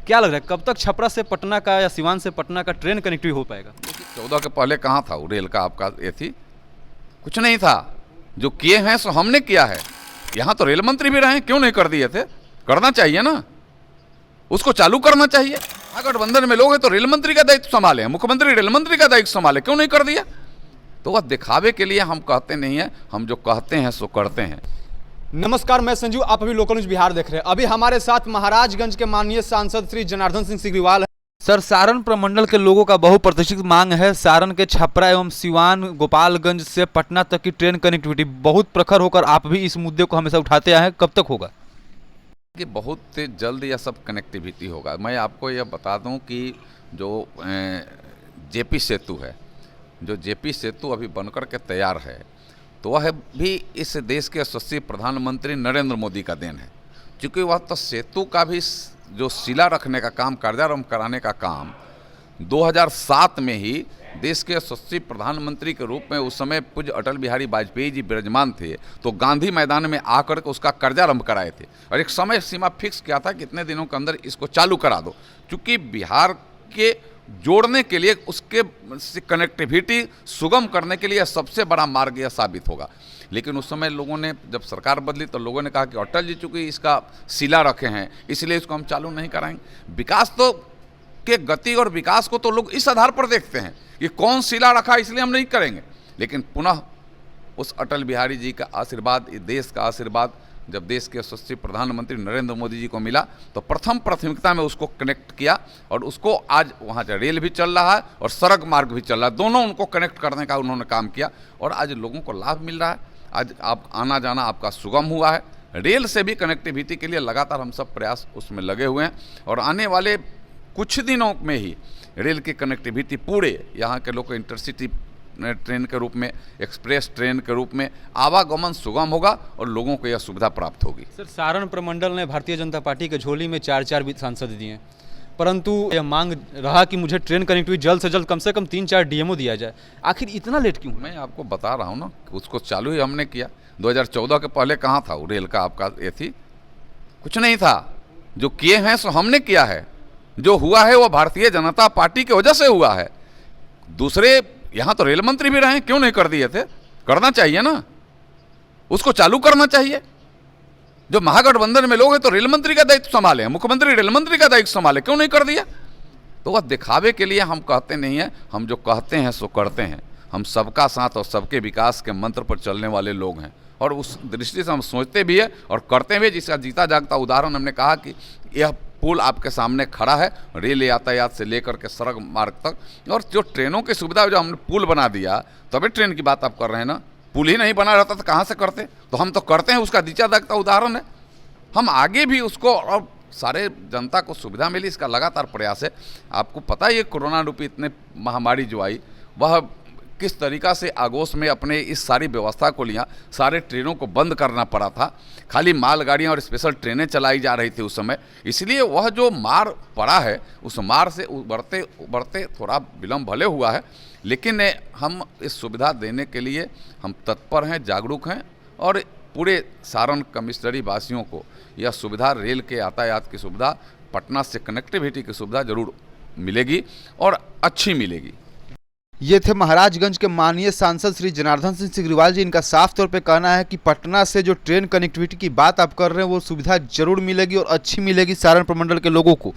क्या लग रहा है कब तक छपरा से पटना का या सिवान से पटना का ट्रेन कनेक्टिविटी हो पाएगा? 14 के पहले कहाँ था वो रेल का आपका ये थी? कुछ नहीं था। जो किए हैं सो हमने किया है। यहाँ तो रेल मंत्री भी रहे, क्यों नहीं कर दिए थे? करना चाहिए ना, उसको चालू करना चाहिए। गठबंधन में लोग हैं तो रेल मंत्री का दायित्व संभाले, मुख्यमंत्री रेल मंत्री का दायित्व संभाले, क्यों नहीं कर दिया? तो वह दिखावे के लिए हम कहते नहीं है, हम जो कहते हैं सो करते हैं। नमस्कार, मैं संजू, आप अभी लोकल न्यूज बिहार देख रहे हैं। अभी हमारे साथ महाराजगंज के माननीय सांसद श्री जनार्दन सिंह सिग्रीवाल है। सर, सारण प्रमंडल के लोगों का बहुप्रतीक्षित मांग है सारण के छपरा एवं सिवान गोपालगंज से पटना तक की ट्रेन कनेक्टिविटी। बहुत प्रखर होकर आप भी इस मुद्दे को हमेशा उठाते आए हैं, कब तक होगा? कि बहुत जल्द यह सब कनेक्टिविटी होगा। मैं आपको यह बता दूं कि जो जेपी सेतु है, जो जेपी सेतु अभी बनकर के तैयार है, तो वह भी इस देश के यशस्वी प्रधानमंत्री नरेंद्र मोदी का देन है। क्योंकि वह तो सेतु का भी जो सिला रखने का काम, कार्यारंभ कराने का काम 2007 में ही देश के यशस्वी प्रधानमंत्री के रूप में उस समय पूज्य अटल बिहारी वाजपेयी जी विराजमान थे, तो गांधी मैदान में आकर के उसका कार्यारंभ कराए थे और एक समय सीमा फिक्स किया था कि इतने दिनों के अंदर इसको चालू करा दो। क्योंकि बिहार के जोड़ने के लिए, उसके कनेक्टिविटी सुगम करने के लिए सबसे बड़ा मार्ग यह साबित होगा। लेकिन उस समय लोगों ने, जब सरकार बदली तो लोगों ने कहा कि अटल जी चूँकि इसका सिला रखे हैं इसलिए इसको हम चालू नहीं कराएंगे। विकास तो के गति और विकास को तो लोग इस आधार पर देखते हैं कि कौन सिला रखा इसलिए हम नहीं करेंगे। लेकिन पुनः उस अटल बिहारी जी का आशीर्वाद, इस देश का आशीर्वाद जब देश के यशस्वी प्रधानमंत्री नरेंद्र मोदी जी को मिला तो प्रथम प्राथमिकता में उसको कनेक्ट किया और उसको आज वहाँ से रेल भी चल रहा है और सड़क मार्ग भी चल रहा है। दोनों उनको कनेक्ट करने का उन्होंने काम किया और आज लोगों को लाभ मिल रहा है। आज आप आना जाना आपका सुगम हुआ है। रेल से भी कनेक्टिविटी के लिए लगातार हम सब प्रयास उसमें लगे हुए हैं और आने वाले कुछ दिनों में ही रेल की कनेक्टिविटी पूरे यहाँ के लोग इंटरसिटी ट्रेन के रूप में, एक्सप्रेस ट्रेन के रूप में आवागमन सुगम होगा और लोगों को यह सुविधा प्राप्त होगी। सर, सारण प्रमंडल ने भारतीय जनता पार्टी के झोली में 4 सांसद दिए हैं, परंतु यह मांग रहा कि मुझे ट्रेन कनेक्टिविटी जल्द से जल्द कम से कम 3-4 डीएमओ दिया जाए। आखिर इतना लेट क्यों? मैं आपको बता रहा हूँ ना, उसको चालू ही हमने किया। 2014 के पहले कहाँ था वो रेल का आपका ये थी? कुछ नहीं था। जो किए हैं सो हमने किया है। जो हुआ है वो भारतीय जनता पार्टी की वजह से हुआ है। दूसरे यहाँ तो रेल मंत्री भी रहे, क्यों नहीं कर दिए थे? करना चाहिए ना, उसको चालू करना चाहिए। जो महागठबंधन में लोग हैं तो रेल मंत्री का दायित्व संभाले, मुख्यमंत्री रेल मंत्री का दायित्व संभाले, क्यों नहीं कर दिया? तो वह दिखावे के लिए हम कहते नहीं है, हम जो कहते हैं सो करते हैं। हम सबका साथ और सबके विकास के मंत्र पर चलने वाले लोग हैं और उस दृष्टि से हम सोचते भी है और करते भी। जिसका जीता जागता उदाहरण हमने कहा कि यह पुल आपके सामने खड़ा है, रेल यातायात से लेकर के सड़क मार्ग तक, और जो ट्रेनों की सुविधा, जो हमने पुल बना दिया, तभी ट्रेन की बात आप कर रहे हैं ना। पुल ही नहीं बना रहता तो कहाँ से करते? तो हम तो करते हैं, उसका जीता जागता उदाहरण है। हम आगे भी उसको, और सारे जनता को सुविधा मिली, इसका लगातार प्रयास है। आपको पता है ये कोरोना रूपी इतने महामारी जो आई, वह किस तरीक़ा से आगोश में अपने इस सारी व्यवस्था को लिया। सारे ट्रेनों को बंद करना पड़ा था, खाली मालगाड़ियाँ और स्पेशल ट्रेनें चलाई जा रही थी उस समय। इसलिए वह जो मार पड़ा है, उस मार से उबरते उबरते थोड़ा विलम्ब भले हुआ है, लेकिन हम इस सुविधा देने के लिए हम तत्पर हैं, जागरूक हैं और पूरे सारण कमिश्नरी वासियों को यह सुविधा, रेल के यातायात की सुविधा, पटना से कनेक्टिविटी की सुविधा जरूर मिलेगी और अच्छी मिलेगी। ये थे महाराजगंज के माननीय सांसद श्री जनार्दन सिंह सिग्रीवाल जी। इनका साफ तौर पे कहना है कि पटना से जो ट्रेन कनेक्टिविटी की बात आप कर रहे हैं वो सुविधा जरूर मिलेगी और अच्छी मिलेगी सारण प्रमंडल के लोगों को।